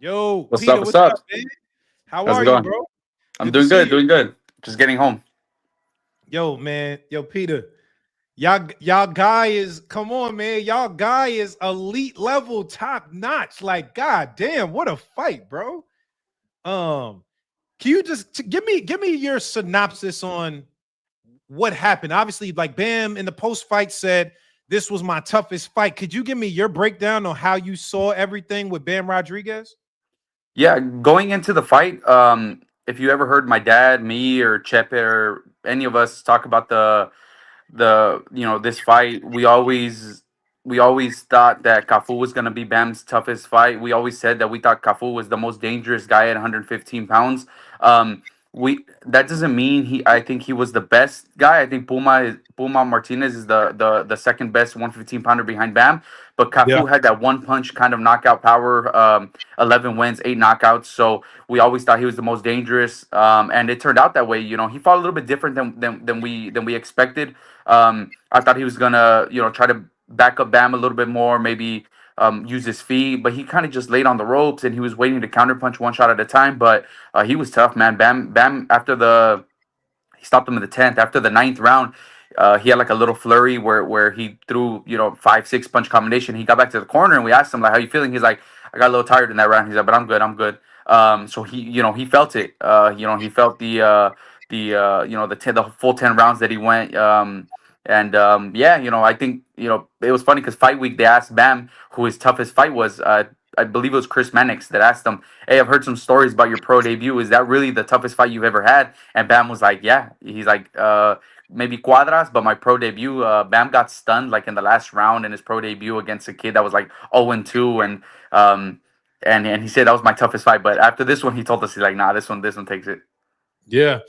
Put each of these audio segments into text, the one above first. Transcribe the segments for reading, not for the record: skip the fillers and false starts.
Yo, What's up? Peter, What's what's up? up, man? How How's are it you, going? bro? I'm Good to doing see good, you. doing good. Just getting home. Yo, man. Yo, Peter. Y'all guy is come on, man. Y'all guy is elite level, top notch. Like, god damn, what a fight, bro. Um, can you just give me your synopsis on what happened? Obviously, like Bam in the post fight said this was my toughest fight. Could you give me your breakdown on how you saw everything with Bam Rodriguez? Yeah, going into the fight, if you ever heard my dad, me, or Chepe, or any of us talk about this fight, we always thought that Cafu was gonna be Bam's toughest fight. We always said that we thought Cafu was the most dangerous guy at 115 pounds. We That doesn't mean I think he was the best guy. I think Puma Martinez is the second best 115 pounder behind Bam. But Yeah. Cafu had that one punch kind of knockout power. 11 wins, 8 knockouts. So we always thought he was the most dangerous. And it turned out that way. He fought a little bit different than we expected. I thought he was gonna, try to back up Bam a little bit more, maybe use his feet, but he kind of just laid on the ropes and he was waiting to counterpunch one shot at a time. But he was tough, man. Bam. He stopped him in the 10th. After the ninth round, he had like a little flurry where he threw, 5, 6 punch combination. He got back to the corner and we asked him like, "How you feeling?" He's like, "I got a little tired in that round." He's like, "But I'm good. I'm good." So he felt it. He felt the full 10 rounds that he went. And yeah, I think it was funny because fight week they asked Bam who his toughest fight was. I believe it was Chris Mannix that asked him, "Hey, I've heard some stories about your pro debut. Is that really the toughest fight you've ever had?" And Bam was like, "Yeah." He's like, maybe Cuadras, but my pro debut, Bam got stunned like in the last round in his pro debut against a kid that was like 0-2, um, and he said that was my toughest fight. But after this one, he told us he's like, "Nah, this one takes it." Yeah.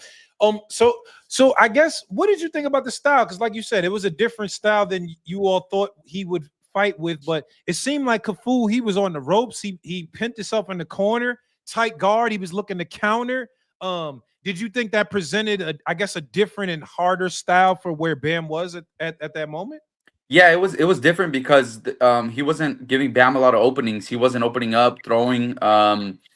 So I guess what did you think about the style? Because like you said, it was a different style than you all thought he would fight with, but it seemed like Cafu, he was on the ropes. He pinned himself in the corner, tight guard. He was looking to counter. Did you think that presented I guess a different and harder style for where Bam was at that moment? Yeah, it was different because he wasn't giving Bam a lot of openings. He wasn't opening up, throwing.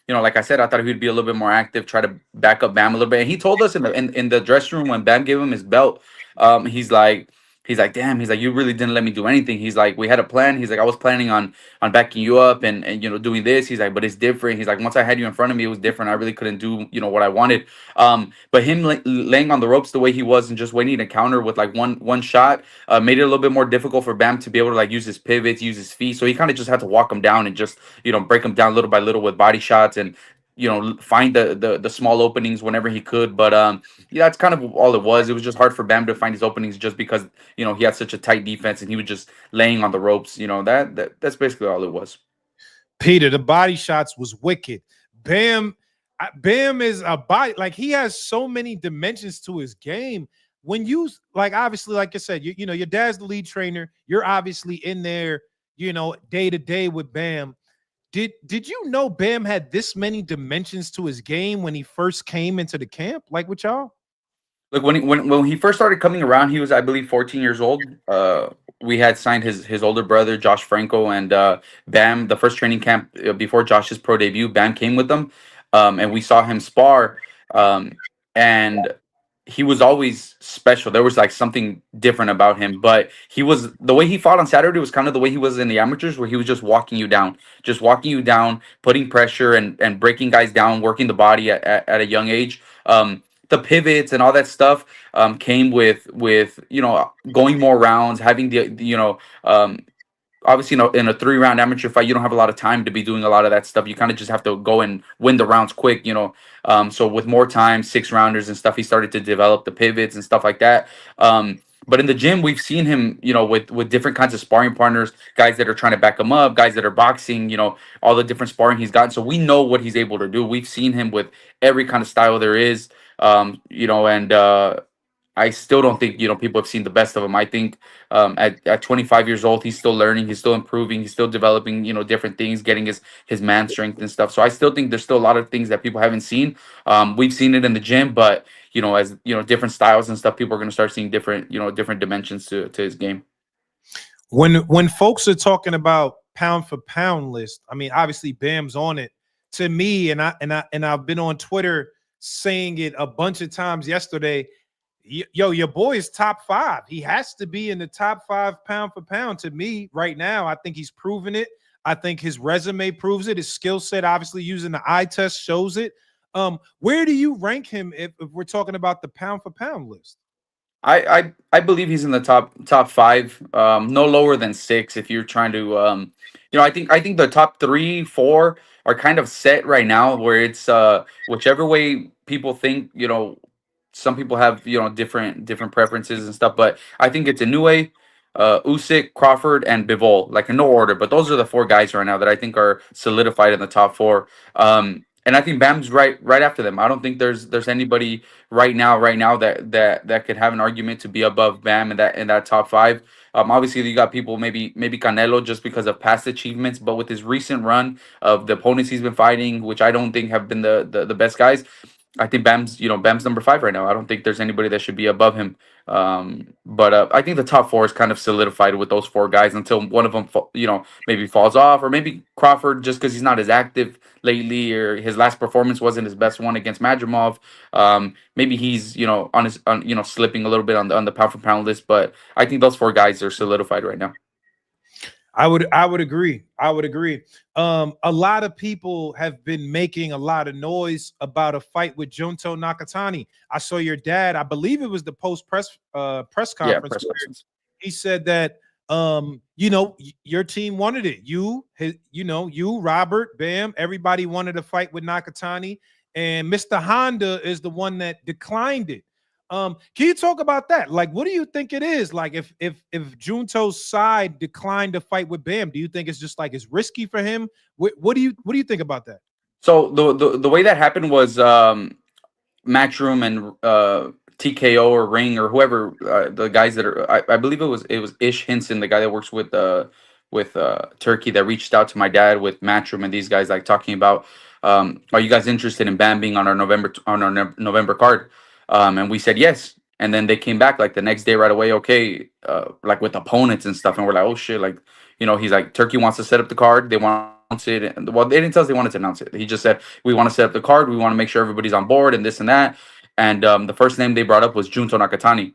Like I said, I thought he'd be a little bit more active, try to back up Bam a little bit. And he told us in the dressing room when Bam gave him his belt, he's like, "Damn," he's like, "You really didn't let me do anything." He's like, "We had a plan." He's like, "I was planning on backing you up and doing this." He's like, "But it's different." He's like, "Once I had you in front of me, it was different. I really couldn't do what I wanted." But him laying on the ropes the way he was and just waiting to counter with like one shot made it a little bit more difficult for Bam to be able to like use his pivots, use his feet. So he kind of just had to walk him down and just break him down little by little with body shots and find the small openings whenever he could. But yeah, that's kind of all it was. It was just hard for Bam to find his openings just because he had such a tight defense and he was just laying on the ropes. That's basically all it was. Peter, the body shots was wicked. Bam, Bam is a body like he has so many dimensions to his game. When you like, obviously, like I said, you know your dad's the lead trainer. You're obviously in there, day to day with Bam. Did you know Bam had this many dimensions to his game when he first came into the camp? Like with y'all? Look, when he first started coming around, he was, I believe, 14 years old. We had signed his older brother, Josh Franco, and Bam. The first training camp before Josh's pro debut, Bam came with them, and we saw him spar. And he was always special. There was like something different about him, but the way he fought on Saturday was kind of the way he was in the amateurs, where he was just walking you down, putting pressure and breaking guys down, working the body at a young age. The pivots and all that stuff came with going more rounds, having obviously, in a 3 round amateur fight, you don't have a lot of time to be doing a lot of that stuff. You kind of just have to go and win the rounds quick. So with more time, 6 rounders and stuff, he started to develop the pivots and stuff like that. But in the gym, we've seen him, with different kinds of sparring partners, guys that are trying to back him up, guys that are boxing, all the different sparring he's gotten. So we know what he's able to do. We've seen him with every kind of style there is, and I still don't think people have seen the best of him. I think at 25 years old, he's still learning, he's still improving, he's still developing different things, getting his man strength and stuff. So I still think there's still a lot of things that people haven't seen. We've seen it in the gym, but as different styles and stuff, people are going to start seeing different dimensions to his game. When folks are talking about pound for pound list, I mean, obviously Bam's on it to me, and I've been on Twitter saying it a bunch of times yesterday. Yo, your boy is top five. He has to be in the top five pound for pound to me right now. I think he's proven it. I think his resume proves it. His skill set, obviously using the eye test, shows it. Where do you rank him if we're talking about the pound for pound list? I believe he's in the top five, no lower than six. If you're trying to, I think the top three, four are kind of set right now, where it's whichever way people think. Some people have different preferences and stuff, but I think it's Inoue, Usyk, Crawford, and Bivol, like in no order. But those are the four guys right now that I think are solidified in the top four. And I think Bam's right after them. I don't think there's anybody right now that could have an argument to be above Bam in that top five. Obviously you got people, maybe Canelo, just because of past achievements, but with his recent run of the opponents he's been fighting, which I don't think have been the best guys. I think Bam's number five right now. I don't think there's anybody that should be above him. But I think the top four is kind of solidified with those four guys until one of them, maybe falls off, or maybe Crawford, just because he's not as active lately, or his last performance wasn't his best one against Madrimov. Maybe he's slipping a little bit on the pound for pound list. But I think those four guys are solidified right now. I would agree. I would agree. A lot of people have been making a lot of noise about a fight with Junto Nakatani. I saw your dad, I believe it was the post press conference. Yeah, press conference. He said that your team wanted it. You, Robert, Bam, everybody wanted a fight with Nakatani, and Mr. Honda is the one that declined it. Can you talk about that? Like, what do you think it is? Like, if Junto's side declined to fight with Bam, do you think it's just like it's risky for him? What do you think about that? So the way that happened was Matchroom and TKO or Ring or whoever, the guys that are, I believe it was Ish Hinson, the guy that works with Turkey, that reached out to my dad with Matchroom and these guys, like, talking about, are you guys interested in Bam being on our November card? And we said yes. And then they came back like the next day right away, okay, like with opponents and stuff. And we're like, oh shit, like, he's like, Turkey wants to set up the card. They want to announce it. Well, they didn't tell us they wanted to announce it. He just said, we want to set up the card. We want to make sure everybody's on board and this and that. And the first name they brought up was Junto Nakatani.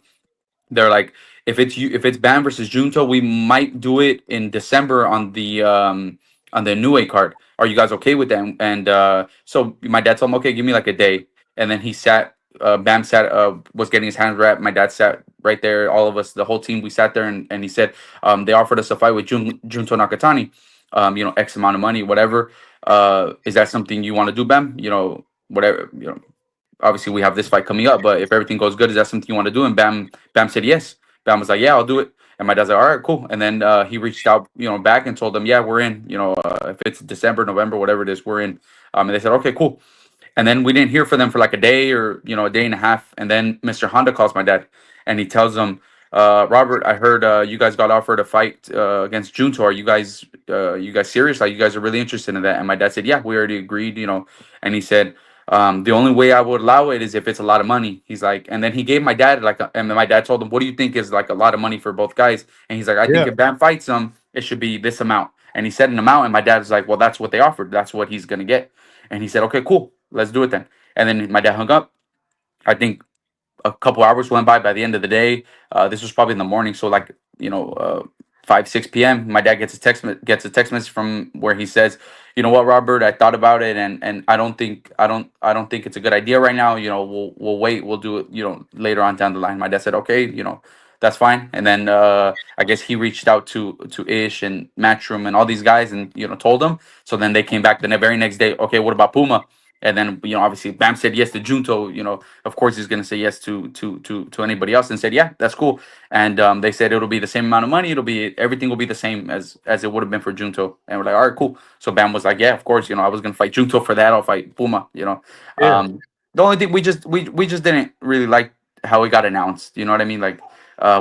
They're like, if it's Bam versus Junto, we might do it in December on the Nue card. Are you guys okay with that? And so my dad told him, okay, give me like a day. And then he sat. Bam was getting his hands wrapped. My dad sat right there. All of us, the whole team, we sat there, and he said, they offered us a fight with Junto Nakatani. X amount of money, whatever. Is that something you want to do, Bam? Whatever. Obviously we have this fight coming up, but if everything goes good, is that something you want to do? And Bam said yes. Bam was like, yeah, I'll do it. And my dad's like, all right, cool. And then he reached out, back and told them, yeah, we're in. If it's December, November, whatever it is, we're in. And they said, okay, cool. And then we didn't hear from them for like a day or a day and a half. And then Mr. Honda calls my dad, and he tells him, Robert, I heard you guys got offered a fight against Junto. Are you guys serious? Like, you guys are really interested in that? And my dad said, yeah, we already agreed. And he said, the only way I would allow it is if it's a lot of money. He's like, and then he gave my dad and my dad told him, what do you think is like a lot of money for both guys? And he's like, I think if Bam fights him, it should be this amount. And he said an amount, and my dad was like, well, that's what they offered. That's what he's gonna get. And he said, okay, cool, let's do it then. And then my dad hung up. I think a couple hours went by. By the end of the day, this was probably in the morning, so like 5-6 p.m. My dad gets a text message from where he says, you know what, Robert, I thought about it, and I don't think it's a good idea right now. We'll wait. We'll do it later on down the line. My dad said, okay, that's fine. And then I guess he reached out to Ish and Matchroom and all these guys and told them. So then they came back the very next day. Okay, what about Puma? And then obviously Bam said yes to Junto. Of course he's gonna say yes to anybody else, and said yeah, that's cool. And they said it'll be the same amount of money. Everything will be the same as it would have been for Junto. And we're like, all right, cool. So Bam was like, yeah, of course. I was gonna fight Junto for that. I'll fight Puma. Yeah. The only thing we just didn't really like how it got announced. You know what I mean? Like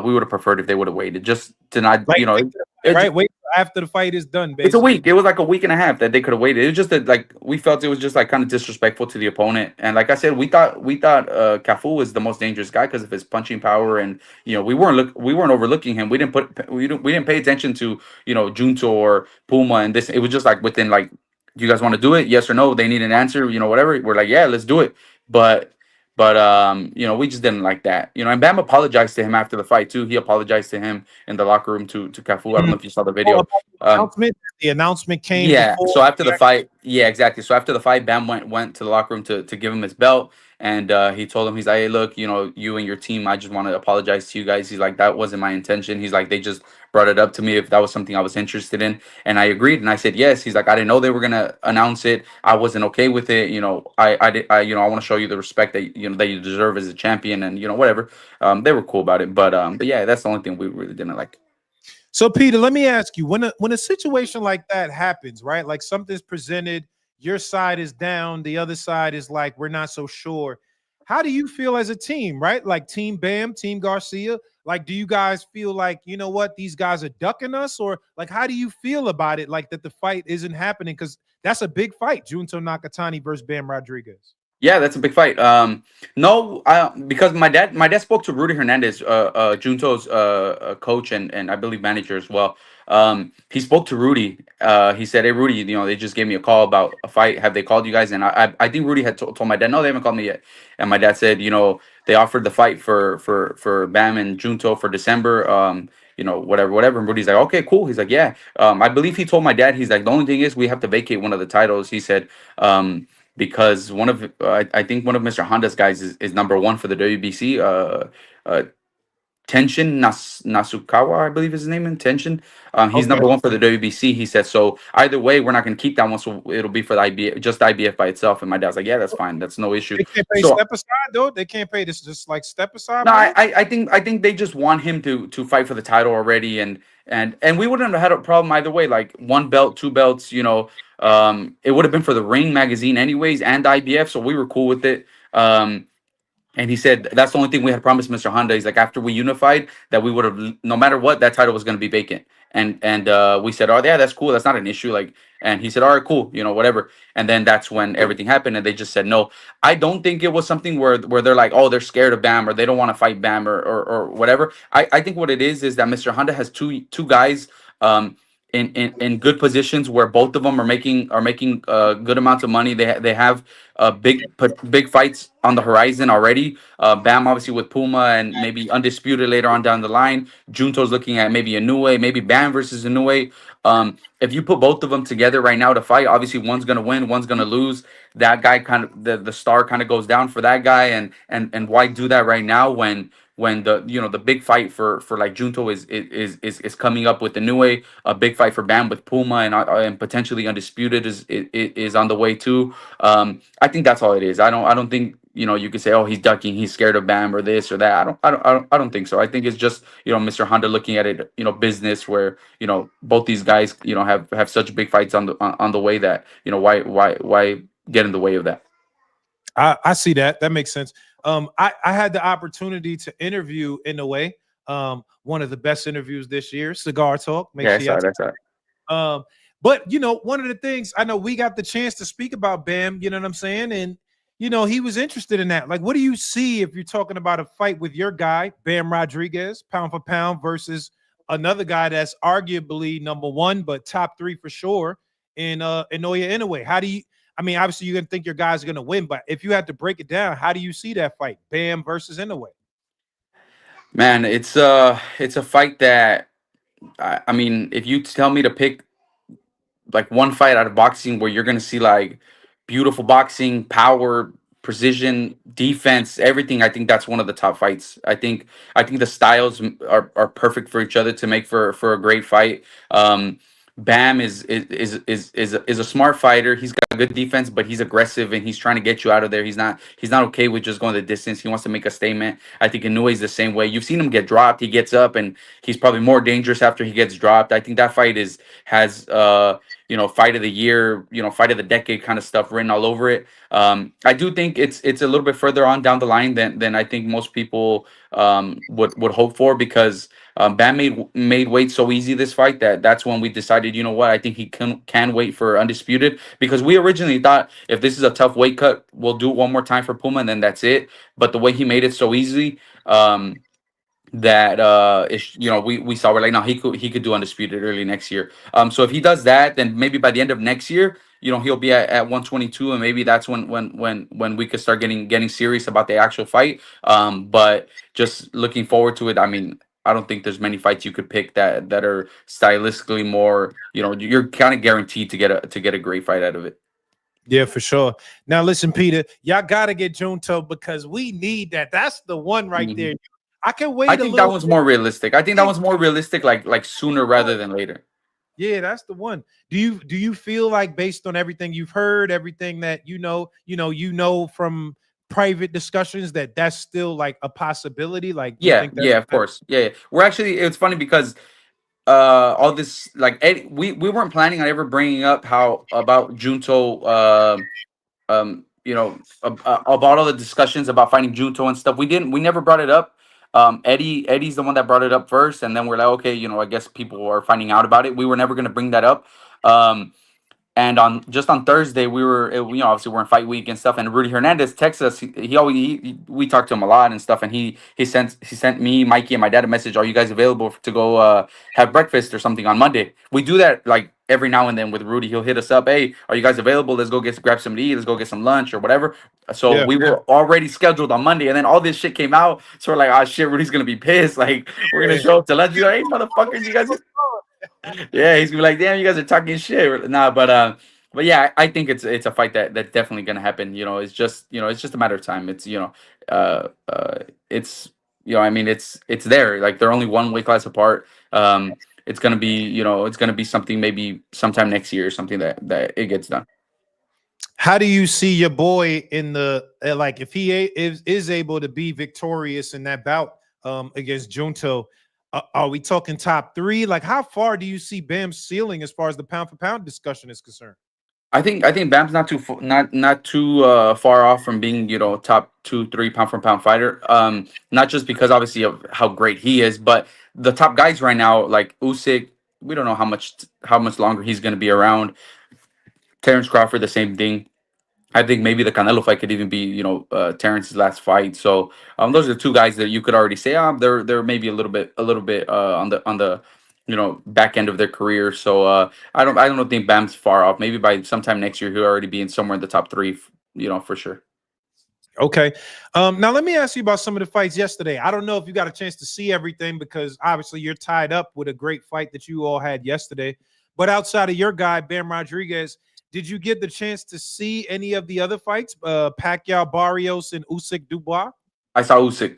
we would have preferred if they would have waited, just to not right. Wait after the fight is done. Basically. It's a week. It was like a week and a half that they could have waited. It was just that, like, we felt it was just like kind of disrespectful to the opponent. And like I said, we thought Cafu was the most dangerous guy because of his punching power, and we weren't overlooking him. We didn't pay attention to Junto or Puma, and this. It was just like within like do you guys want to do it? Yes or no? They need an answer, whatever. We're like, yeah, let's do it. But we just didn't like that. And Bam apologized to him after the fight too. He apologized to him in the locker room to Cafu. I don't Mm. know if you saw the Oh, video. about the Um, announcement. The announcement came yeah. before. So after the fight, yeah, exactly. So after the fight, Bam went to the locker room to give him his belt, and he told him, he's like, "Hey, look, you and your team, I just want to apologize to you guys." He's like, "That wasn't my intention." He's like, "They just brought it up to me if that was something I was interested in," and I agreed, and I said yes. He's like, "I didn't know they were gonna announce it. I wasn't okay with it. I want to show you the respect that you deserve as a champion, and whatever." They were cool about it, but yeah, that's the only thing we really didn't like. So, Peter, let me ask you: when a situation like that happens, right? Like something's presented, your side is down, the other side is like, we're not so sure. How do you feel as a team, right? Like Team Bam, Team Garcia. Like, do you guys feel like, you know what, these guys are ducking us, or like, how do you feel about it? Like that the fight isn't happening because that's a big fight, Junto Nakatani versus Bam Rodriguez. Yeah, that's a big fight. No, because my dad spoke to Rudy Hernandez, Junto's coach and I believe manager as well. He spoke to Rudy. He said, "Hey, Rudy, they just gave me a call about a fight. Have they called you guys?" And I think Rudy had told my dad, "No, they haven't called me yet." And my dad said, they offered the fight for Bam and Junto for December. Whatever, whatever. And Rudy's like, "Okay, cool." He's like, "Yeah." I believe he told my dad, he's like, "The only thing is we have to vacate one of the titles." He said. Because I think one of Mr. Honda's guys is number one for the WBC. Uh, Tenshin Nasukawa, I believe is his name. In Tenshin, he's Okay. number one for the WBC. He said so. Either way, we're not going to keep that one, so it'll be for the IBF, just IBF by itself. And my dad's like, "Yeah, that's fine. That's no issue." They can't pay So step aside though. They can't pay this just like step aside no, money. I think they just want him to fight for the title already, and we wouldn't have had a problem either way. Like one belt, two belts, it would have been for the Ring magazine anyways and IBF, so we were cool with it. And he said that's the only thing we had promised Mr. Honda. He's like, after we unified, that we would have, no matter what, that title was going to be vacant. And we said, "Oh yeah, that's cool. That's not an issue." Like, and he said, "All right, cool, whatever." And then that's when everything happened, and they just said no. I don't think it was something where they're like, "Oh, they're scared of Bam," or they don't want to fight Bam, or whatever. I think what it is that Mr. Honda has two guys. In good positions where both of them are making good amounts of money. They have big fights on the horizon already. Bam obviously with Puma and maybe undisputed later on down the line. Junto's looking at maybe Inoue, maybe Bam versus Inoue. If you put both of them together right now to fight, obviously one's gonna win, one's gonna lose. That guy kind of the star kind of goes down for that guy, and why do that right now when the big fight for like Junto is coming up with Inoue, a big fight for Bam with Puma and potentially undisputed is on the way too. I think that's all it is. I don't think you could say, "Oh, he's ducking, he's scared of Bam or this or that." I don't think so. I think it's just Mr. Honda looking at it business where both these guys have such big fights on the way that why get in the way of that. I see that. That makes sense. I had the opportunity to interview in a way, one of the best interviews this year, Cigar Talk. Make Yeah, sure that's you all right. That's all right. but one of the things I know we got the chance to speak about Bam, you know what I'm saying? And he was interested in that. Like, what do you see if you're talking about a fight with your guy, Bam Rodriguez, pound for pound, versus another guy that's arguably number one, but top three for sure in Inoue Inoue? How do you obviously you're gonna think your guys are gonna win, but if you had to break it down, how do you see that fight? Bam versus Inoue. Man, it's a fight that I mean, if you tell me to pick like one fight out of boxing where you're gonna see like beautiful boxing, power, precision, defense, everything. I think that's one of the top fights. I think the styles are perfect for each other to make for a great fight. Bam is a smart fighter. He's got good defense, but he's aggressive and he's trying to get you out of there. He's not okay with just going the distance. He wants to make a statement. I think Inoue is the same way. You've seen him get dropped. He gets up and he's probably more dangerous after he gets dropped. I think that fight has fight of the year, fight of the decade kind of stuff written all over it. I do think it's a little bit further on down the line than I think most people would hope for, because Bam made weight so easy this fight that's when we decided, what, I think he can wait for undisputed, because we originally thought if this is a tough weight cut, we'll do it one more time for Puma and then that's it. But the way he made it so easy, that we saw we're like, no, he could do undisputed early next year. So if he does that, then maybe by the end of next year, he'll be at 122, and maybe that's when we could start getting serious about the actual fight. But just looking forward to it. I mean, I don't think there's many fights you could pick that are stylistically more, you're kind of guaranteed to get a great fight out of it. Yeah, for sure. Now, listen, Peter, y'all got to get Junto because we need that. That's the one right there. Mhm. I can I wait a think that little one's bit. more realistic. I think that one's more realistic, like sooner rather than later. Yeah, that's the one. Do you feel like based on everything you've heard, everything that from private discussions that that's still like a possibility? Like you Yeah, think that's yeah, of course. Yeah, yeah. We're actually, it's funny because all this, like, we weren't planning on ever bringing up how about Junto, about all the discussions about finding Junto and stuff. We never brought it up. Eddie's the one that brought it up first, and then we're like, okay, I guess people are finding out about it. We were never going to bring that up. um and on Thursday, obviously we're in fight week and stuff. And Rudy Hernandez texts us. We talked to him a lot and stuff. And he sent me, Mikey, and my dad a message. Are you guys available to go have breakfast or something on Monday? We do that like every now and then with Rudy. He'll hit us up. Hey, are you guys available? Let's go grab something to eat. Let's go get some lunch or whatever. So yeah. we were already scheduled on Monday, and then all this shit came out. So we're like, oh shit, Rudy's gonna be pissed. Like we're gonna show up to lunch. He's like, hey, motherfuckers, you guys. Yeah, he's gonna be like, "Damn, you guys are talking shit." Nah, but yeah, I think it's a fight that's definitely gonna happen. It's just a matter of time. It's I mean, it's there. Like they're only one weight class apart. It's gonna be something maybe sometime next year or something that it gets done. How do you see your boy in the like if he is able to be victorious in that bout against Junto? Are we talking top three? Like, how far do you see Bam's ceiling as far as the pound for pound discussion is concerned? I think Bam's not too far off from being top 2 3 pound for pound fighter. Not just because obviously of how great he is, but the top guys right now like Usyk. We don't know how much longer he's going to be around. Terrence Crawford, the same thing. I think maybe the Canelo fight could even be, Terrence's last fight. So those are the two guys that you could already say, they're maybe a little bit on the back end of their career. So I don't think Bam's far off. Maybe by sometime next year he'll already be in somewhere in the top three, for sure. Okay. Now let me ask you about some of the fights yesterday. I don't know if you got a chance to see everything because obviously you're tied up with a great fight that you all had yesterday. But outside of your guy, Bam Rodriguez, did you get the chance to see any of the other fights? Pacquiao Barrios and Usyk Dubois? I saw Usyk.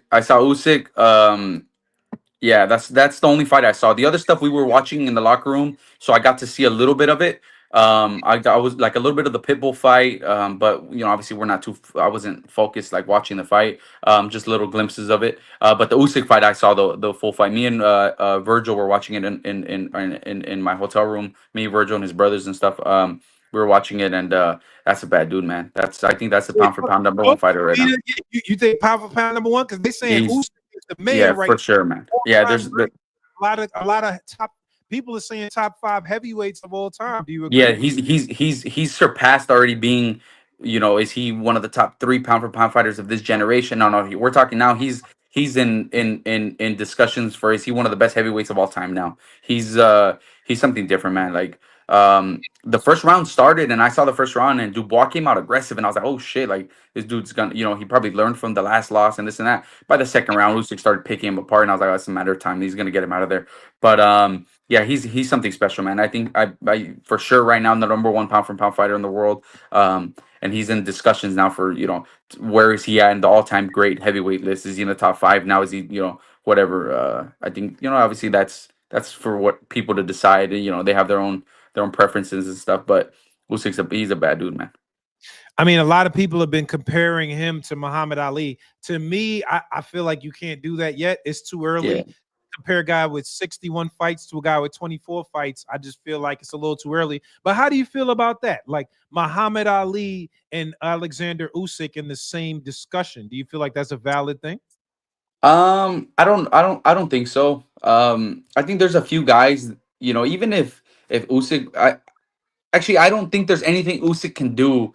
Yeah, that's the only fight I saw. The other stuff we were watching in the locker room, so I got to see a little bit of it. I was like a little bit of the Pitbull fight, but obviously we're not too. I wasn't focused like watching the fight. Just little glimpses of it. But the Usyk fight, I saw the full fight. Me and Virgil were watching it in my hotel room. Me, Virgil, and his brothers and stuff. We were watching it, and that's a bad dude, man. I think that's the pound for pound number one fighter right now. You think pound for pound number one? Because they saying He's Usyk is the Yeah, man right for sure, man. now. Yeah, All-time there's great. A lot of top people are saying top five heavyweights of all time. Do you Yeah, agree? he's surpassed already being, is he one of the top 3 pound for pound fighters of this generation? No, no, we're talking now. He's in discussions for, is he one of the best heavyweights of all time now? He's something different, man. Like the first round started and I saw the first round and Dubois came out aggressive and I was like, oh shit, like this dude's gonna, he probably learned from the last loss and this and that. By the second round, Usyk started picking him apart and I was like, oh, it's a matter of time. He's gonna get him out of there. But yeah, he's something special, man. I think I for sure right now the number one pound for pound fighter in the world. And he's in discussions now for where is he at in the all time great heavyweight list? Is he in the top 5 now? Is he whatever? I think obviously that's for what people to decide. They have their own preferences and stuff. But he's a bad dude, man. I mean, a lot of people have been comparing him to Muhammad Ali. To me, I feel like you can't do that yet. It's too Yeah. early. Compare a guy with 61 fights to a guy with 24 fights. I just feel like it's a little too early. But how do you feel about that? Like Muhammad Ali and Alexander Usyk in the same discussion. Do you feel like that's a valid thing? I don't think so. I think there's a few guys. Even if Usyk, I don't think there's anything Usyk can do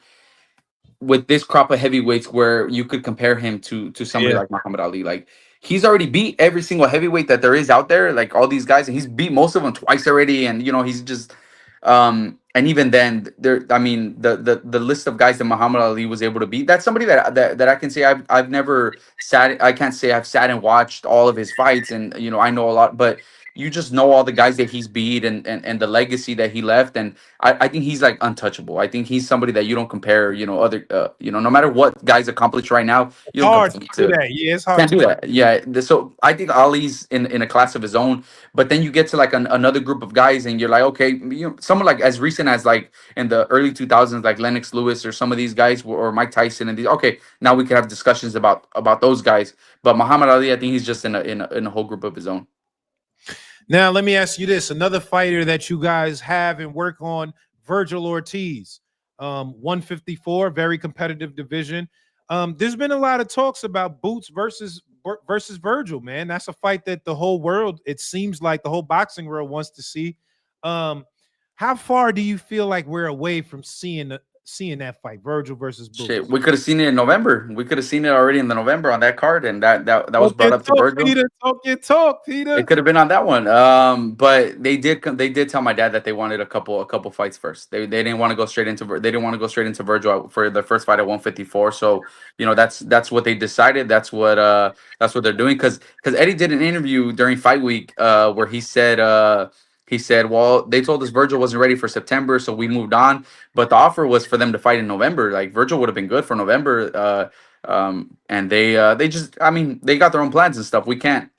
with this crop of heavyweights where you could compare him to somebody Yeah. like Muhammad Ali. Like he's already beat every single heavyweight that there is out there, like all these guys, and he's beat most of them twice already. And he's just and even then, there, I mean, the list of guys that Muhammad Ali was able to beat, that's somebody that I can say I've never sat, I can't say I've sat and watched all of his fights, and I know a lot, but you just know all the guys that he's beat, and the legacy that he left. And I think he's like untouchable. I think he's somebody that you don't compare, other, no matter what guys accomplish right now, It's you don't hard compare to him do to. that. Yeah, it's hard Can't to do do. that. Yeah. So I think Ali's in a class of his own. But then you get to like another group of guys, and you're like, okay, someone like as recent as like in the early 2000s, like Lennox Lewis or some of these guys, or Mike Tyson, and these. Okay, now we could have discussions about those guys. But Muhammad Ali, I think he's just in a whole group of his own. Now, let me ask you this: another fighter that you guys have and work on, Vergil Ortiz, 154, very competitive division. There's been a lot of talks about Boots versus Virgil. Man, that's a fight that the whole world, it seems like the whole boxing world wants to see. Um, how far do you feel like we're away from seeing that fight, Virgil versus Shit, Boots? we could have seen it in November. We could have seen it already in the November on that card, and that was Talk brought your up to talk, Virgil. Peter. Talk your talk, It Peter. could have been on that one. But they did tell my dad that they wanted a couple fights first. They didn't want to go straight into they didn't want to go straight into Virgil for the first fight at 154. So that's what they decided. That's what they're doing, because Eddie did an interview during fight week where he said, well, they told us Virgil wasn't ready for September, so we moved on. But the offer was for them to fight in November. Like Virgil would have been good for November. And they just, I mean, they got their own plans and stuff. We can't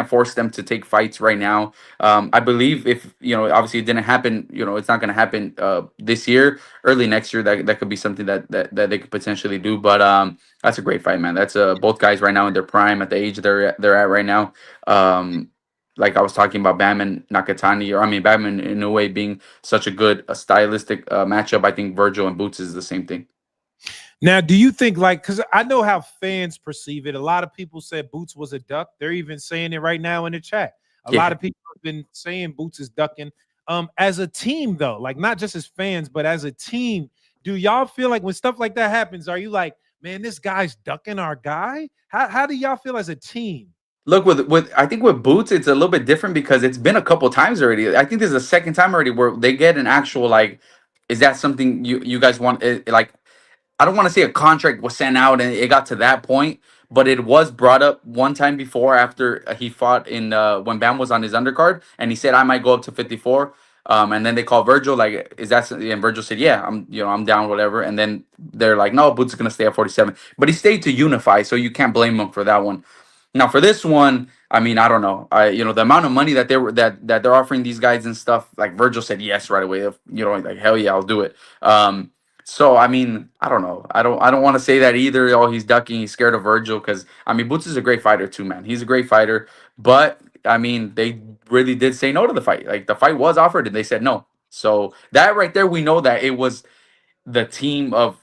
force them to take fights right now. I believe if obviously it didn't happen, it's not going to happen this year. Early next year, that could be something that they could potentially do. But that's a great fight, man. That's both guys right now in their prime at the age they're at right now. Like I was talking about Bam and Nakatani, or I mean Bam and Inoue being such a good stylistic matchup. I think Virgil and Boots is the same thing. Now, do you think, like, because I know how fans perceive it? A lot of people said Boots was a duck. They're even saying it right now in the chat. A lot Yeah. of people have been saying Boots is ducking. As a team, though, like not just as fans, but as a team, do y'all feel like when stuff like that happens, are you like, man, this guy's ducking our guy? How do y'all feel as a team? Look, with I think with Boots, it's a little bit different because it's been a couple times already. I think this is the second time already where they get an actual, like, is that something you guys want? Like, I don't want to say a contract was sent out and it got to that point, but it was brought up one time before after he fought in when Bam was on his undercard, and he said I might go up to 54. And then they called Virgil, like, is that and Virgil said, yeah, I'm down, whatever. And then they're like, no, Boots is gonna stay at 47, but he stayed to unify, so you can't blame him for that one. Now for this one, I mean, I don't know. The amount of money that they were that they're offering these guys and stuff. Like Virgil said yes right away. Like hell yeah, I'll do it. So I mean, I don't know. I don't want to say that either. Oh, he's ducking. He's scared of Virgil, because I mean, Boots is a great fighter too, man. He's a great fighter, but I mean, they really did say no to the fight. Like the fight was offered and they said no. So that right there, we know that it was the team of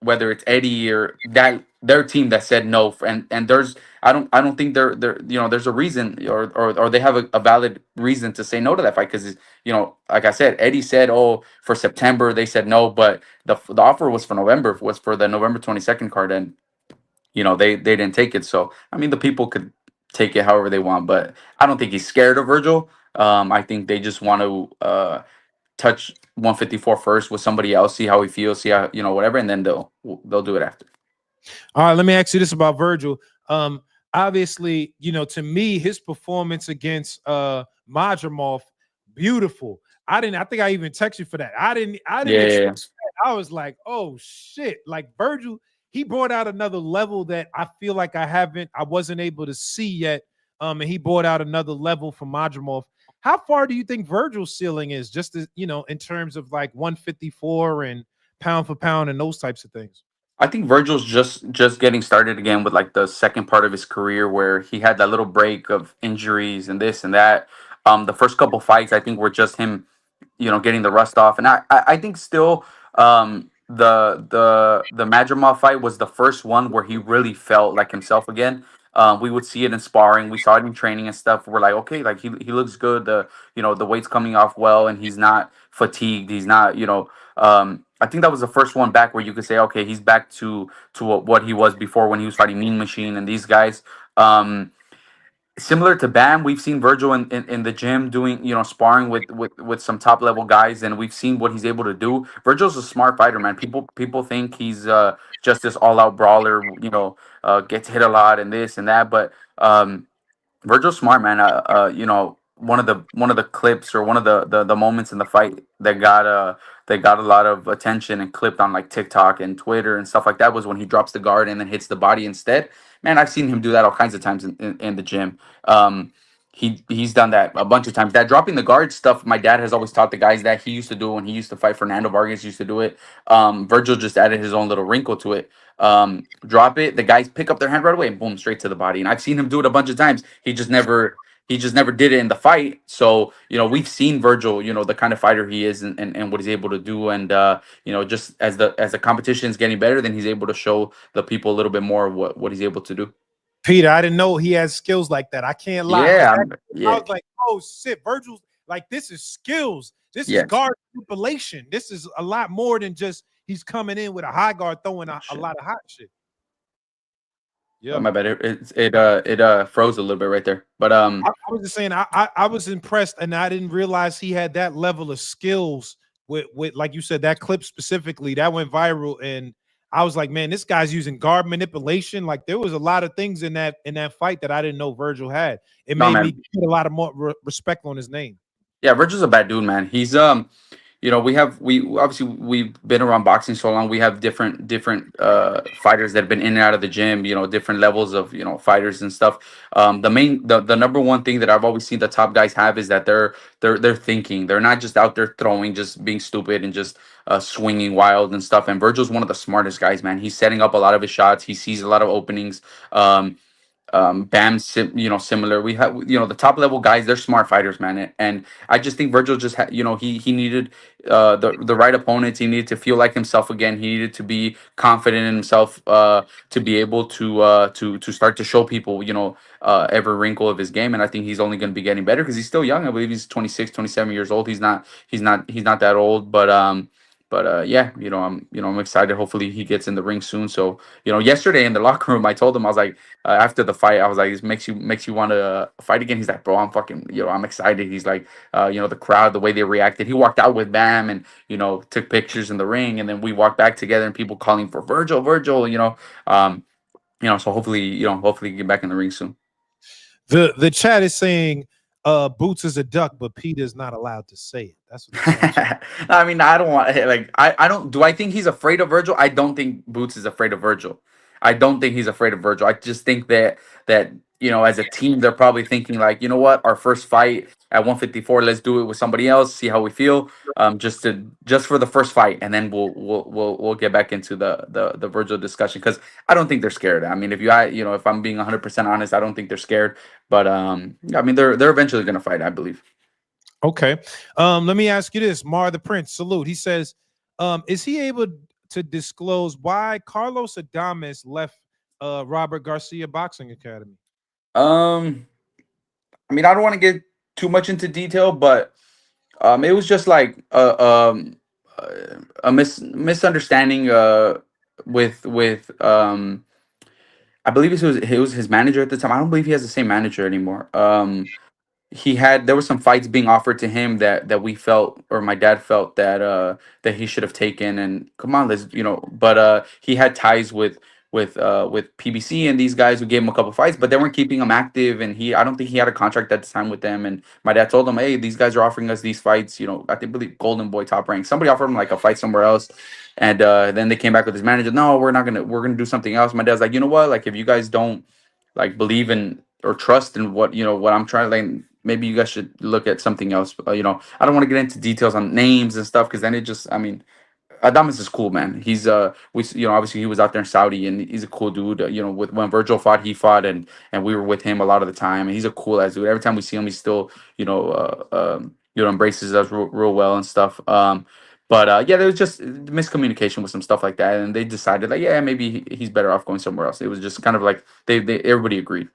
whether it's Eddie or that their team that said no. And there's I don't think there there's a reason, or they have a valid reason to say no to that fight, because like I said, Eddie said, oh, for September. They said no, but the offer was for November, was for the November 22nd card, and they didn't take it. So I mean, the people could take it however they want, but I don't think he's scared of Virgil. I think they just want to touch 154 first with somebody else, see how he feels, see how whatever, and then they'll do it after. All right, let me ask you this about Virgil. Obviously, to me, his performance against Madrimov, beautiful. I think I even texted you for that. I didn't Yeah, expect that. I was like, oh shit. Like Virgil, he brought out another level that I feel like I wasn't able to see yet. And he brought out another level from Madrimov. How far do you think Virgil's ceiling is, just as, in terms of like 154 and pound for pound and those types of things? I think Virgil's just getting started again with like the second part of his career where he had that little break of injuries and this and that. The first couple fights I think were just him, getting the rust off. And I think still, the Madrimov fight was the first one where he really felt like himself again. We would see it in sparring, we saw it in training and stuff. We're like, okay, like he looks good. The weight's coming off well, and he's not fatigued. He's not. I think that was the first one back where you could say, okay, he's back to what he was before when he was fighting Mean Machine and these guys. Um, Similar to Bam, we've seen Virgil in the gym doing, sparring with some top level guys, and we've seen what he's able to do. Virgil's a smart fighter, man. People think he's just this all out brawler, gets hit a lot and this and that, but Virgil Smart, man. One of the clips or one of the moments in the fight that got a lot of attention and clipped on like TikTok and Twitter and stuff like that was when he drops the guard and then hits the body instead. Man, I've seen him do that all kinds of times in the gym. He's done that a bunch of times. That dropping the guard stuff, my dad has always taught the guys that he used to do it when he used to fight. Fernando Vargas used to do it. Virgil just added his own little wrinkle to it. Drop it, the guys pick up their hand right away and boom, straight to the body. And I've seen him do it a bunch of times. He just never did it in the fight. So, we've seen Virgil, the kind of fighter he is and what he's able to do. And just as the competition is getting better, then he's able to show the people a little bit more of what he's able to do. Peter, I didn't know he has skills like that. I can't lie. Yeah, I was like, oh shit, Virgil's like, this is skills. This is guard manipulation. This is a lot more than just he's coming in with a high guard throwing a lot of hot shit. Yeah, my bad. It froze a little bit right there. But I was just saying I was impressed, and I didn't realize he had that level of skills with like you said, that clip specifically that went viral, and I was like, man, this guy's using guard manipulation. Like there was a lot of things in that fight that I didn't know Virgil had. It made me put a lot of more respect on his name. Yeah, Virgil's a bad dude, man. He's we've been around boxing so long. We have different fighters that have been in and out of the gym. Different levels of fighters and stuff. The number one thing that I've always seen the top guys have is that they're thinking. They're not just out there throwing, just being stupid and just swinging wild and stuff. And Virgil's one of the smartest guys, man. He's setting up a lot of his shots. He sees a lot of openings. Bam, similar. We have, the top level guys. They're smart fighters, man. And I just think Virgil just had, he needed the right opponents. He needed to feel like himself again. He needed to be confident in himself to be able to start to show people, every wrinkle of his game. And I think he's only going to be getting better because he's still young. I believe he's 26, 27 years old. He's not that old, but yeah, I'm excited. Hopefully he gets in the ring soon. So, yesterday in the locker room, I told him, I was like, after the fight, I was like, this makes you want to fight again. He's like, bro, I'm fucking, I'm excited. He's like, the crowd, the way they reacted. He walked out with Bam and, took pictures in the ring. And then we walked back together and people calling for Virgil, so hopefully get back in the ring soon. The chat is saying, Boots is a duck, but Peter's not allowed to say it. That's what I mean, I don't want I don't do I think he's afraid of Virgil? I don't think Boots is afraid of Virgil. I don't think he's afraid of Virgil. I just think that as a team, they're probably thinking like, you know what, our first fight at 154, let's do it with somebody else, see how we feel, just for the first fight, and then we'll get back into the Virgil discussion because I don't think they're scared. I mean, if I'm being 100% honest, I don't think they're scared. But I mean, they're eventually gonna fight, I believe. Okay. Let me ask you this. Mar the Prince, salute. He says, is he able to disclose why Carlos Adamus left Robert Garcia Boxing Academy? I mean, I don't want to get too much into detail, but it was just like a misunderstanding with I believe it was his manager at the time. I don't believe he has the same manager anymore. There were some fights being offered to him that we felt, or my dad felt, that he should have taken, and come on, let's but he had ties with PBC and these guys who gave him a couple fights, but they weren't keeping him active, and I don't think he had a contract at the time with them. And my dad told him, hey, these guys are offering us these fights, I believe Golden Boy, Top Rank, somebody offered him like a fight somewhere else. And then they came back with his manager, no, we're gonna do something else. My dad's like, you know what, like if you guys don't like believe in or trust in what I'm trying, like maybe you guys should look at something else. I don't want to get into details on names and stuff because then it just, I mean, Adamus is cool, man. He's obviously he was out there in Saudi and he's a cool dude. With when Virgil fought, he fought, and we were with him a lot of the time. And he's a cool ass dude. Every time we see him, he still embraces us real well and stuff. But yeah, there was just miscommunication with some stuff like that, and they decided like, yeah, maybe he's better off going somewhere else. It was just kind of like they everybody agreed.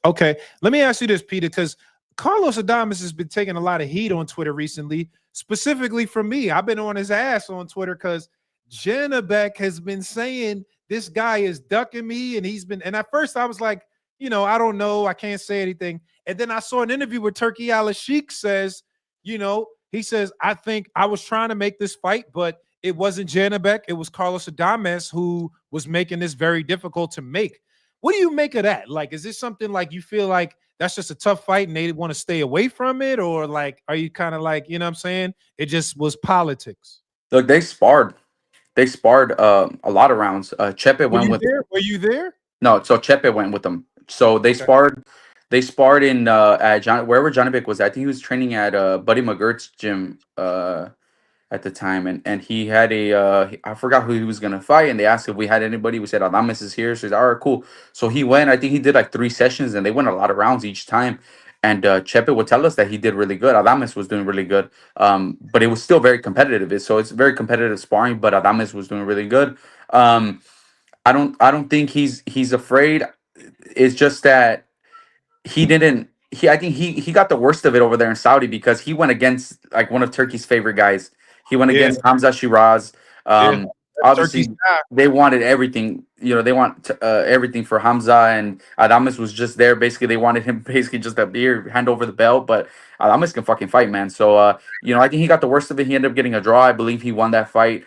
Okay, let me ask you this, Peter, because Carlos Adamus has been taking a lot of heat on Twitter recently, specifically from me. I've been on his ass on Twitter because Janabek has been saying this guy is ducking me, and he's been. And at first, I was like, I don't know, I can't say anything. And then I saw an interview where Turkey Al Sheikh says, he says, I think I was trying to make this fight, but it wasn't Janabek, it was Carlos Adames who was making this very difficult to make. What do you make of that? Like, is this something like you feel like that's just a tough fight and they want to stay away from it? Or like, are you kind of like, what I'm saying? It just was politics. Look, they sparred. They sparred a lot of rounds. Chepe Were went you with there? Were you there? no, so Chepe went with them. So they Okay. sparred. They sparred in at John wherever Johnny was. I think he was training at Buddy McGirt's gym at the time, and he had I forgot who he was gonna fight, and they asked if we had anybody. We said Adames is here, so he's all right, cool. So he went. I think he did like 3 sessions, and they went a lot of rounds each time. And Chepe would tell us that he did really good. Adames was doing really good, but it was still very competitive. So it's very competitive sparring, but Adames was doing really good. I don't think he's afraid. It's just that he didn't I think he got the worst of it over there in Saudi because he went against like one of Turkey's favorite guys. He went Yeah, against Hamza Shiraz. yeah. Um That's Turkey Obviously style. they wanted everything, they want everything for Hamza, and Adames was just there. Basically they wanted him basically just to be here, hand over the belt, but Adames can fucking fight, man. So I think he got the worst of it. He ended up getting a draw. I believe he won that fight.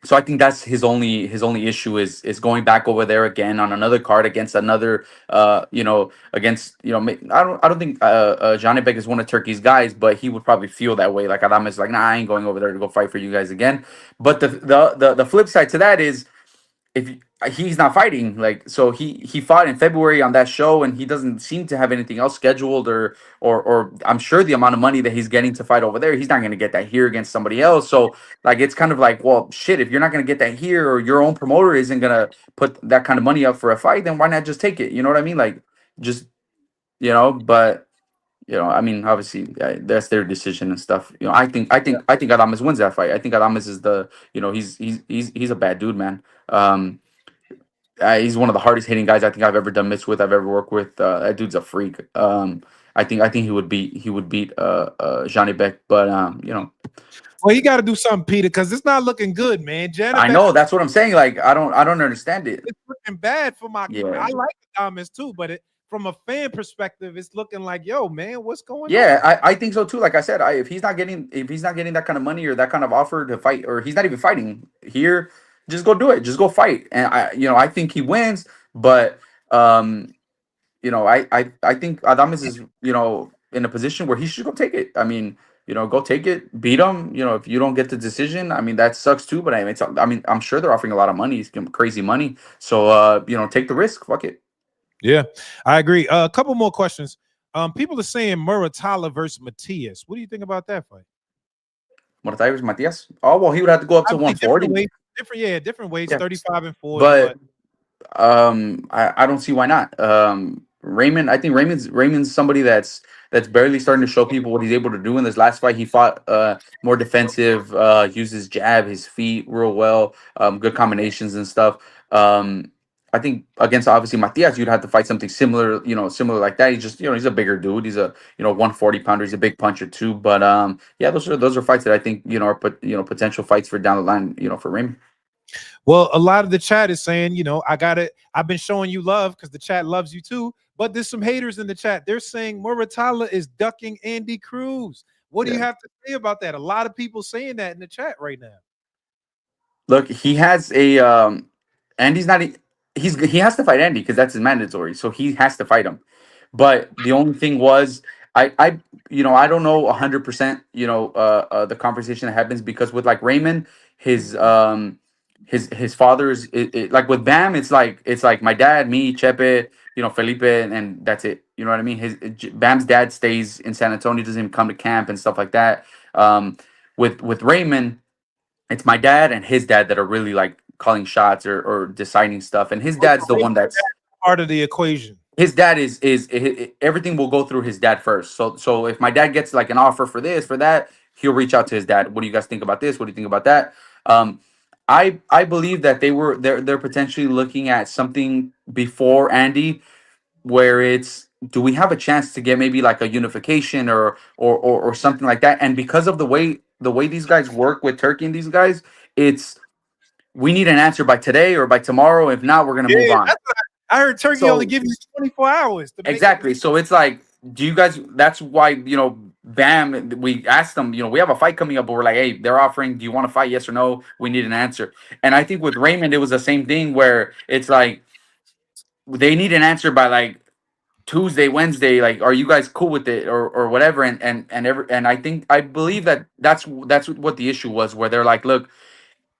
So I think that's his only issue is going back over there again on another card against another against I don't think Johnny Beck is one of Turkey's guys, but he would probably feel that way. Like Adam is like, nah, I ain't going over there to go fight for you guys again. But the flip side to that is if he's not fighting, like, so he fought in February on that show, and he doesn't seem to have anything else scheduled, or I'm sure the amount of money that he's getting to fight over there, he's not going to get that here against somebody else. So like it's kind of like, well, shit, if you're not going to get that here, or your own promoter isn't going to put that kind of money up for a fight, then why not just take it? You know what I mean? Like, just, but I mean, obviously, that's their decision and stuff. I think Adames wins that fight. I think Adames is he's a bad dude, man. He's one of the hardest hitting guys I think I've ever done mitts with. I've ever worked with. That dude's a freak. I think he would beat Johnny Beck, but Well, you got to do something, Peter, because it's not looking good, man. I Janabek know that's what I'm saying. Like I don't understand it. it's looking bad for my. Yeah, I like the Thomas too, but from a fan perspective, it's looking like, yo, man, what's going on? yeah, I think so too. Like I said, if he's not getting that kind of money or that kind of offer to fight, or he's not even fighting here, just go do it. Just go fight. And I think he wins, but I think Adames is, in a position where he should go take it. I mean, go take it, beat him. If you don't get the decision, I mean, that sucks too. But I'm sure they're offering a lot of money, crazy money. So, take the risk. Fuck it. Yeah, I agree. A couple more questions. People are saying Muratalla versus Matias. What do you think about that fight? Mortales Matias. Oh well, he would have to go up to Obviously, different 140. weights, different weights, Yeah, 35 and 40, but but I don't see why not. Raymond, I think Raymond's somebody that's barely starting to show people what he's able to do. In this last fight, he fought more defensive, used his jab, his feet real well, good combinations and stuff. I think against obviously Matias, you'd have to fight something similar, similar like that. He's just, he's a bigger dude. He's a 140 pounder. He's a big puncher too. But yeah, those are fights that I think are potential fights for down the line, for Raymond. well, a lot of the chat is saying, I've been showing you love because the chat loves you too. But there's some haters in the chat. They're saying Muratalla is ducking Andy Cruz. What do you Yeah. have to say about that? A lot of people saying that in the chat right now. Look, he has a Andy's not he has to fight Andy because that's his mandatory. So he has to fight him. But the only thing was I don't know 100% the conversation that happens because with like Raymond, his father's like with Bam, it's like my dad, me, Chepe, Felipe, and that's it. You know what I mean? Bam's dad stays in San Antonio, doesn't even come to camp and stuff like that. With Raymond, it's my dad and his dad that are really like calling shots or deciding stuff, and his dad's the one that's Part of the equation. his dad is everything will go through his dad first. So if my dad gets like an offer for this for that, he'll reach out to his dad. What do you guys think about this? What do you think about that? Um, I believe that they're potentially looking at something before Andy, where it's, do we have a chance to get maybe like a unification or something like that? And because of the way these guys work with Turkey and these guys, it's, we need an answer by today or by tomorrow. If not, we're gonna move Yeah, on. that's what I heard. Turkey only So give you 24 hours to make a exactly. decision. So it's like, do you guys? That's why, Bam. We asked them. We have a fight coming up, but we're like, hey, they're offering. Do you want to fight? Yes or no? We need an answer. And I think with Raymond, it was the same thing where it's like they need an answer by like Tuesday, Wednesday. Like, are you guys cool with it or whatever? And I believe that that's what the issue was, where they're like, look,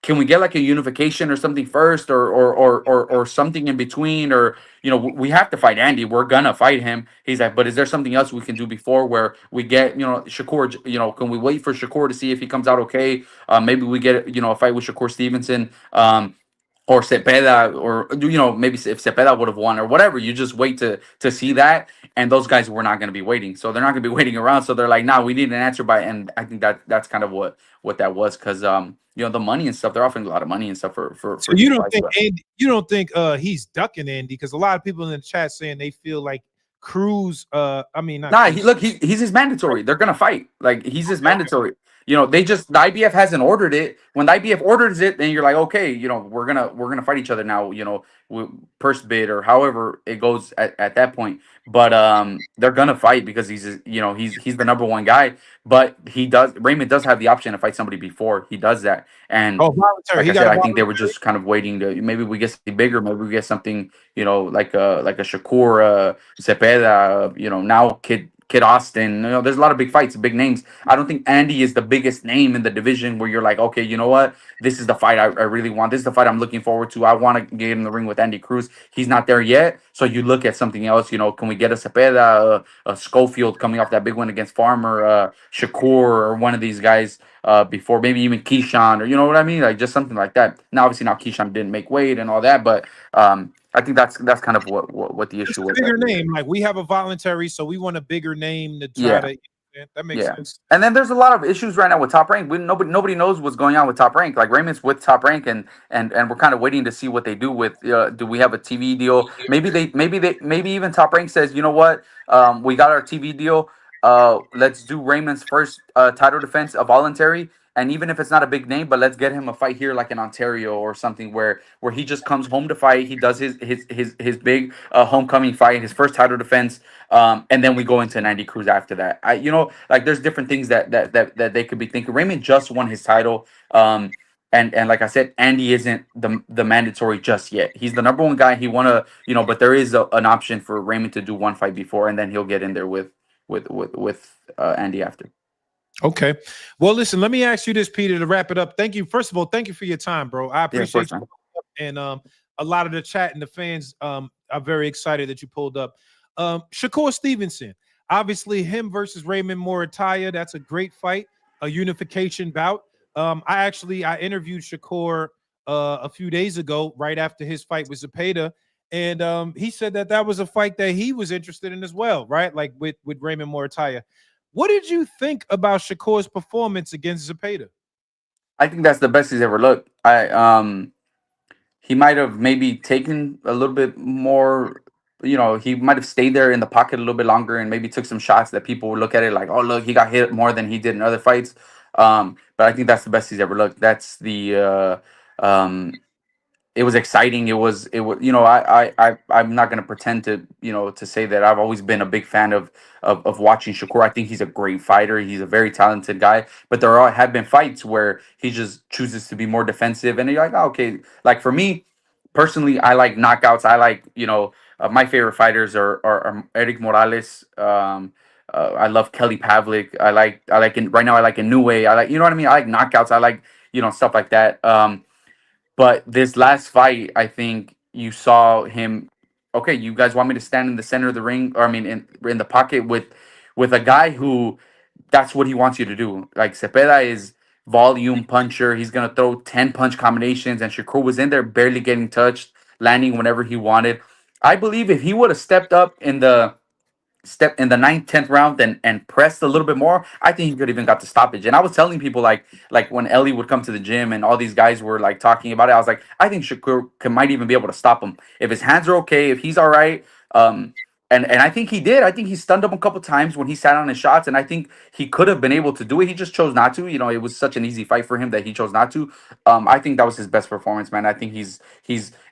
can we get like a unification or something first, or something in between, or we have to fight Andy, we're gonna fight him. He's like, but is there something else we can do before, where we get Shakur, can we wait for Shakur to see if he comes out okay? Maybe we get a fight with Shakur Stevenson, or Cepeda, or maybe if Cepeda would have won or whatever. You just wait to see that, and those guys were not going to be waiting, so they're not going to be waiting around. So they're like, nah, we need an answer by. And I think that's kind of what that was, because the money and stuff, they're offering a lot of money and stuff for So these fights. But You don't think he's ducking Andy? Because a lot of people in the chat saying they feel like Cruz, I mean not nah, Cruz. he's his mandatory. They're gonna fight. Like, he's his mandatory. They just, the IBF hasn't ordered it. When the IBF orders it, then you're like, okay, we're gonna fight each other now. Purse bid or however it goes at that point. But they're gonna fight because he's the number one guy. But Raymond does have the option to fight somebody before he does that. And Oh, voluntary. like He I got said, a I think they voluntary. were just kind of waiting to, maybe we get something bigger, maybe we get something, like a Shakur, Cepeda, now Kid Austin. There's a lot of big fights, big names. I don't think Andy is the biggest name in the division where you're like, okay, you know what? This is the fight I really want. This is the fight I'm looking forward to. I want to get in the ring with Andy Cruz. He's not there yet. So you look at something else. Can we get a Cepeda, a Schofield coming off that big win against Farmer, Shakur, or one of these guys before, maybe even Keyshawn, or you know what I mean? Like, just something like that. Now, obviously, now Keyshawn didn't make weight and all that, but I think that's kind of what the Just issue a was. bigger name. Like we have a voluntary, so we want a bigger name to try Yeah. to. That makes Yeah. sense. And then there's a lot of issues right now with Top Rank. Nobody knows what's going on with Top Rank. Like, Raymond's with Top Rank, and we're kind of waiting to see what they do with. Do we have a TV deal? Maybe even Top Rank says, you know what, we got our TV deal. Let's do Raymond's first title defense, a voluntary, and even if it's not a big name, but let's get him a fight here, like in Ontario or something, where he just comes home to fight. He does his big homecoming fight, his first title defense, and then we go into Andy Cruz after that. Like, there's different things that they could be thinking. Raymond just won his title, and like I said, Andy isn't the mandatory just yet. He's the number one guy. He won but there is an option for Raymond to do one fight before, and then he'll get in there with Andy after. Okay. Well, listen, let me ask you this, Peter, to wrap it up. Thank you. First of all, thank you for your time, bro. I Yeah, of course, appreciate you. man. And a lot of the chat and the fans are very excited that you pulled up. Shakur Stevenson, obviously him versus Raymond Muratalla. That's a great fight, a unification bout. I interviewed Shakur a few days ago, right after his fight with Zepeda. And he said that was a fight that he was interested in as well, right? Like with Raymond Muratalla. What did you think about Shakur's performance against Zepeda? I think that's the best he's ever looked. He might have maybe taken a little bit more. He might have stayed there in the pocket a little bit longer and maybe took some shots that people would look at it like, oh, look, he got hit more than he did in other fights. But I think that's the best he's ever looked. That's the it was exciting. It was I'm not gonna pretend to say that I've always been a big fan of watching Shakur. I think he's a great fighter. He's a very talented guy. But have been fights where he just chooses to be more defensive, and you're like, oh, okay. Like, for me personally, I like knockouts. I like my favorite fighters are Eric Morales. I love Kelly Pavlik. Right now I like Inoue. I like, you know what I mean. I like knockouts. I like stuff like that. But this last fight, I think you saw him. Okay, you guys want me to stand in the center of the ring, or I mean, in the pocket with a guy who, that's what he wants you to do. Like, Cepeda is volume puncher. He's gonna throw 10 punch combinations, and Shakur was in there barely getting touched, landing whenever he wanted. I believe if he would have stepped in the ninth, 10th round and pressed a little bit more, I think he could even got the stoppage. And I was telling people, like when Ellie would come to the gym and all these guys were like talking about it, I was like, I think Shakur might even be able to stop him if his hands are okay, if he's all right. And I think he did. I think he stunned him a couple times when he sat on his shots, and I think he could have been able to do it. He just chose not to. You know, it was such an easy fight for him that he chose not to. I think that was his best performance, man. I think he's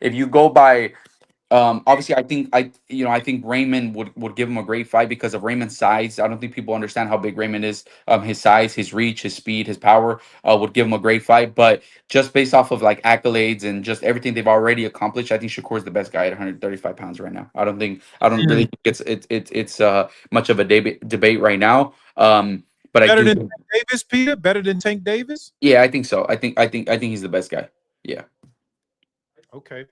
if you go by obviously, I think Raymond would give him a great fight because of Raymond's size. I don't think people understand how big Raymond is. His size, his reach, his speed, his power would give him a great fight. But just based off of like accolades and just everything they've already accomplished, I think Shakur's the best guy at 135 pounds right now. I don't really Mm. think it's much of a debate right now. But I Better do than think, Tank Davis, Peter? Better than Tank Davis? yeah, I think so. I think he's the best guy. Yeah. Okay.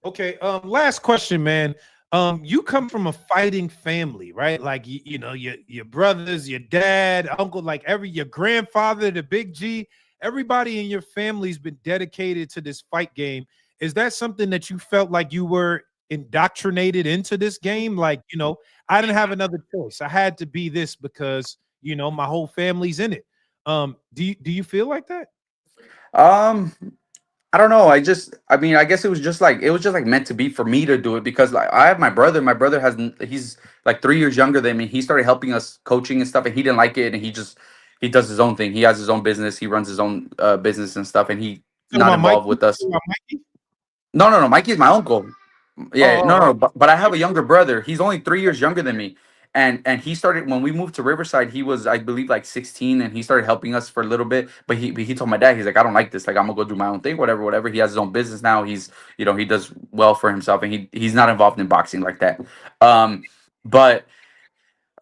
Okay. Last question, man. You come from a fighting family, right? Like you know, your brothers, your dad, uncle, like your grandfather, the big G, everybody in your family's been dedicated to this fight game. Is that something that you felt like you were indoctrinated into this game? Like, you know, I didn't have another choice. I had to be this because, you know, my whole family's in it. Do you feel like that? Um, I don't know. I mean, I guess it was just like meant to be for me to do it because like I have my brother. My brother he's like 3 years younger than me. He started helping us coaching and stuff, and he didn't like it, and he does his own thing. He has his own business. He runs his own business and stuff, and he Talking not about involved Mikey? with us. Talking about Mikey? No, no, no. Mikey's my uncle. Oh, Yeah, no, oh, no. But I have a younger brother. He's only 3 years younger than me, and he started when we moved to Riverside. He was, I believe, like 16, and he started helping us for a little bit. But he told my dad, he's like, I don't like this. Like, I'm gonna go do my own thing, whatever, whatever. He has his own business now. He does well for himself, and he's not involved in boxing like that. But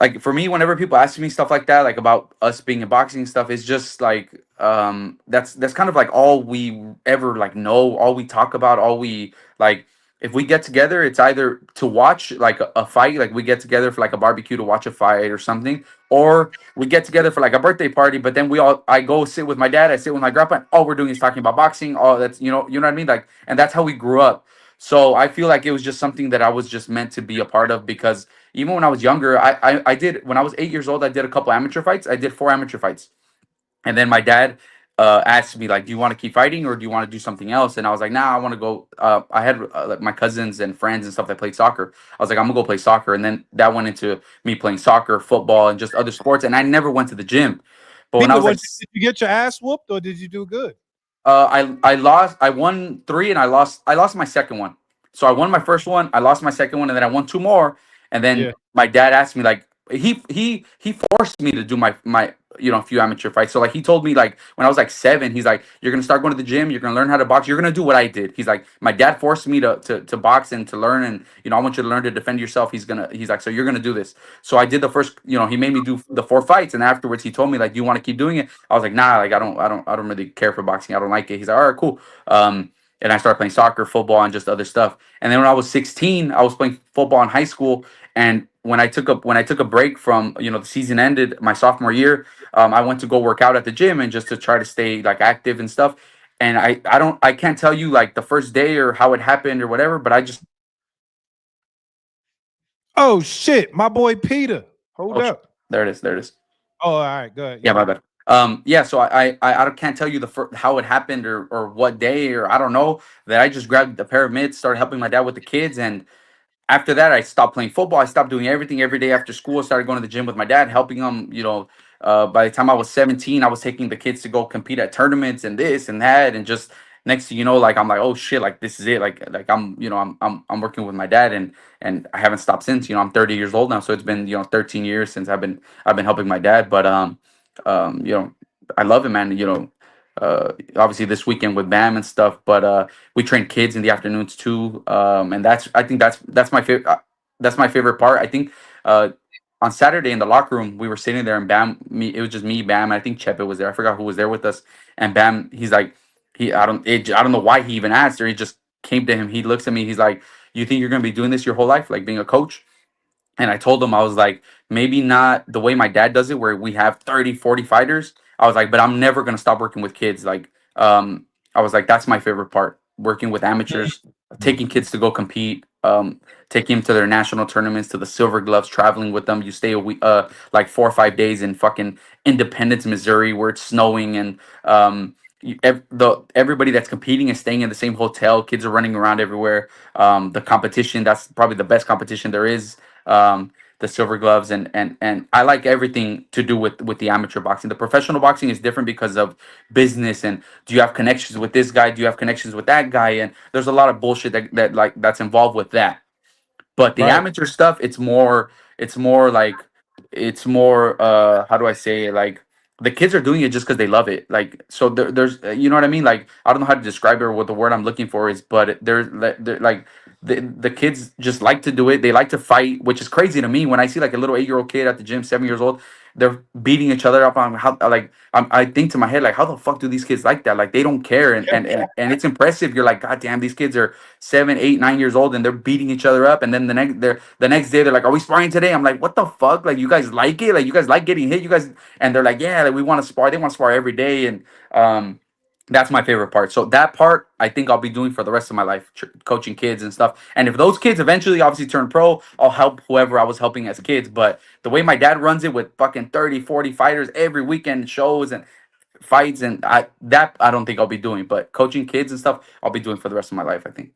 like for me, whenever people ask me stuff like that, like about us being in boxing and stuff, it's just like that's kind of like all we ever like know, all we talk about, all we like. If we get together, it's either to watch like a fight, like we get together for like a barbecue to watch a fight or something, or we get together for like a birthday party. But then I go sit with my dad, I sit with my grandpa, and all we're doing is talking about boxing. All that's you know what I mean, like, and that's how we grew up. So I feel like it was just something that I was just meant to be a part of because even when I was younger, I did when I was 8 years old, I did a couple amateur fights. I did 4 amateur fights, and then my dad asked me like, "Do you want to keep fighting or do you want to do something else?" And I was like, "Nah, I want to go." I had like my cousins and friends and stuff that played soccer. I was like, "I'm gonna go play soccer," and then that went into me playing soccer, football, and just other sports. And I never went to the gym. But when I Peter, was like did you get your ass whooped or did you do good? I lost. I won three, and I lost my second one. So I won my first one. I lost my second one, and then I won two more. And Yeah. then my dad asked me like he forced me to do my few amateur fights. So like he told me like when I was like 7, he's like, you're gonna start going to the gym. You're gonna learn how to box. You're gonna do what I did. He's like, my dad forced me to box and to learn, and I want you to learn to defend yourself. He's like, so you're gonna do this. So I did the first. He made me do the 4 fights, and afterwards he told me like, do you want to keep doing it? I was like, nah, like I don't really care for boxing. I don't like it. He's like, all right, cool. And I started playing soccer, football, and just other stuff. And then when I was 16, I was playing football in high school. And when I took a break from the season ended my sophomore year, I went to go work out at the gym and just to try to stay like active and stuff. And I can't tell you like the first day or how it happened or whatever, but I just Oh shit, my boy Peter. Hold oh, up. there it is, there it is. Oh, all right, good. Yeah, my Yeah. bad. Yeah, so I can't tell you how it happened or what day or I don't know that I just grabbed a pair of mitts, started helping my dad with the kids, and after that, I stopped playing football. I stopped doing everything every day after school. I started going to the gym with my dad, helping him. By the time I was 17, I was taking the kids to go compete at tournaments and this and that, and just next thing you know, like I'm like, oh shit, like this is it. Like I'm working with my dad, and I haven't stopped since. I'm 30 years old now, so it's been 13 years since I've been helping my dad. But um, you know, I love it, man. Obviously this weekend with Bam and stuff, but we train kids in the afternoons too, and I think that's my favorite. That's my favorite part. I think uh, on Saturday in the locker room we were sitting there and it was just me, Bam. And I think Chepe was there. I forgot who was there with us. And Bam, he's like, I don't know why he even asked, or he just came to him. He looks at me. He's like, "You think you're gonna be doing this your whole life, like being a coach?" And I told him, I was like, maybe not the way my dad does it, where we have 30, 40 fighters. I was like, but I'm never going to stop working with kids. Like, I was like, that's my favorite part, working with amateurs, taking kids to go compete, taking them to their national tournaments, to the Silver Gloves, traveling with them. You stay a week, like 4 or 5 days in fucking Independence, Missouri, where it's snowing. And everybody that's competing is staying in the same hotel. Kids are running around everywhere. The competition, that's probably the best competition there is. the silver gloves, and I like everything to do with the amateur boxing. The professional boxing is different because of business, and do you have connections with this guy? Do you have connections with that guy? And there's a lot of bullshit that's involved with that. But the Right. amateur stuff, it's more like it's more how do I say it? Like the kids are doing it just because they love it. Like so there's you know what I mean? Like I don't know how to describe it or what the word I'm looking for is, but they're like the kids just like to do it. They like to fight, which is crazy to me when I see like a little 8-year-old kid at the gym, 7 years old. They're beating each other up on how like I think to my head like how the fuck do these kids like that? Like they don't care and it's impressive. You're like God damn, these kids are 7, 8, 9 years old and they're beating each other up. And then the next day they're like, "Are we sparring today?" I'm like, "What the fuck? Like you guys like it? Like you guys like getting hit? You guys?" And they're like, "Yeah, like we want to spar. They want to spar every day." And that's my favorite part. So that part I think I'll be doing for the rest of my life, coaching kids and stuff. And if those kids eventually obviously turn pro, I'll help whoever I was helping as kids. But the way my dad runs it with fucking 30, 40 fighters every weekend shows and fights and I don't think I'll be doing. But coaching kids and stuff, I'll be doing for the rest of my life, I think.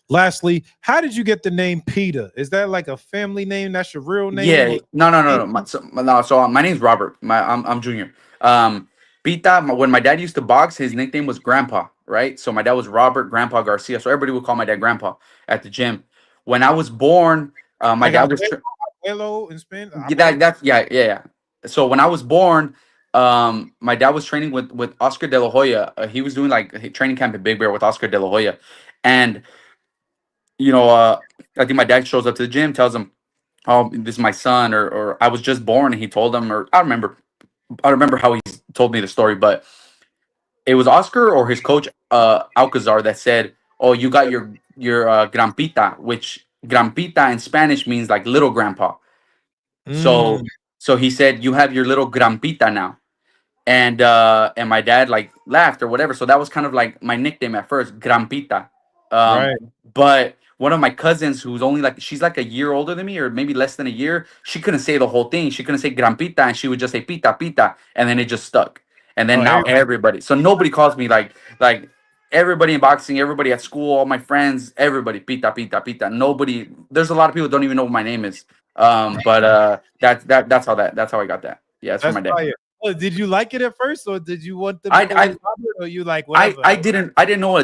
Lastly, how did you get the name Pita? Is that like a family name? That's your real name? Yeah, Or no. My name's Robert. I'm Junior. Pita. When my dad used to box, his nickname was Grandpa. Right. So my dad was Robert Grandpa Garcia. So everybody would call my dad Grandpa at the gym. When I was born, my like dad was abuelo in Spain? yeah. So when I was born, my dad was training with Oscar De La Hoya. He was doing like a training camp at Big Bear with Oscar De La Hoya, and you know, I think my dad shows up to the gym, tells him, "Oh, this is my son," or "I was just born," and he told them, or I don't remember how he told me the story, but it was Oscar or his coach, Alcazar, that said, "Oh, you got your Grampita," which Grampita in Spanish means like little grandpa. So Mm, so he said, "You have your little Grampita now." And my dad like laughed or whatever. So that was kind of like my nickname at first, Grampita. Um, right. but one of my cousins who's only like she's like a year older than me or maybe less than a year, she couldn't say the whole thing. She couldn't say Grampita and she would just say Pita Pita, and then it just stuck. And Oh, then now hey, everybody, so nobody calls me like everybody in boxing, everybody at school, all my friends, everybody Pita Pita Pita. Nobody. There's a lot of people who don't even know what my name is. But that's how I got that. Yeah, it's from that's my dad. fire. Oh, did you like it at first, or did you want them to call I you Robert, or you like I whatever? I didn't I didn't know I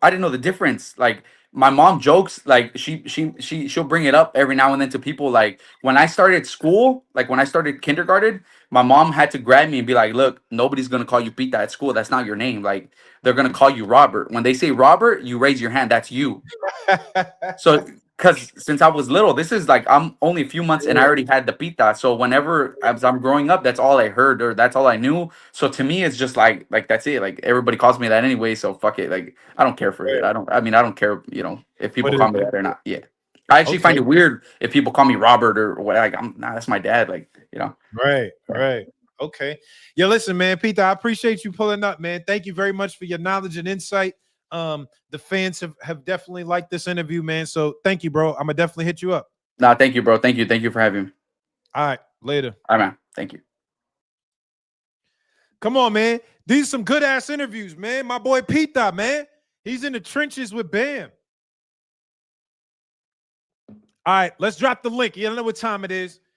didn't know the difference. Like my mom jokes like she'll bring it up every now and then to people like when I started school, like when I started kindergarten, my mom had to grab me and be like, "Look, nobody's going to call you Pita at school. That's not your name. Like they're going to call you Robert. When they say Robert, you raise your hand. That's you." So, because since I was little, this is like I'm only a few months and I already had the pita. So whenever as I'm growing up, that's all I heard or that's all I knew. So to me, it's just like that's it. Like everybody calls me that anyway. So fuck it. Like I don't care for it. Right. I don't care. You know, if people What is call me it? that or not. Yeah, I actually find Okay. it weird if people call me Robert or what. Like I'm nah, that's my dad. Like you know. Right. Yeah. Right. Okay. Yeah. Listen, man, Peter, I appreciate you pulling up, man. Thank you very much for your knowledge and insight. The fans have definitely liked this interview, man. So thank you, bro. I'm gonna definitely hit you up. Nah, thank you, bro. Thank you for having me. All right. Later. All right, man. Thank you. Come on, man. These are some good ass interviews, man. My boy Pita, man. He's in the trenches with Bam. All right, let's drop the link. You don't know what time it is.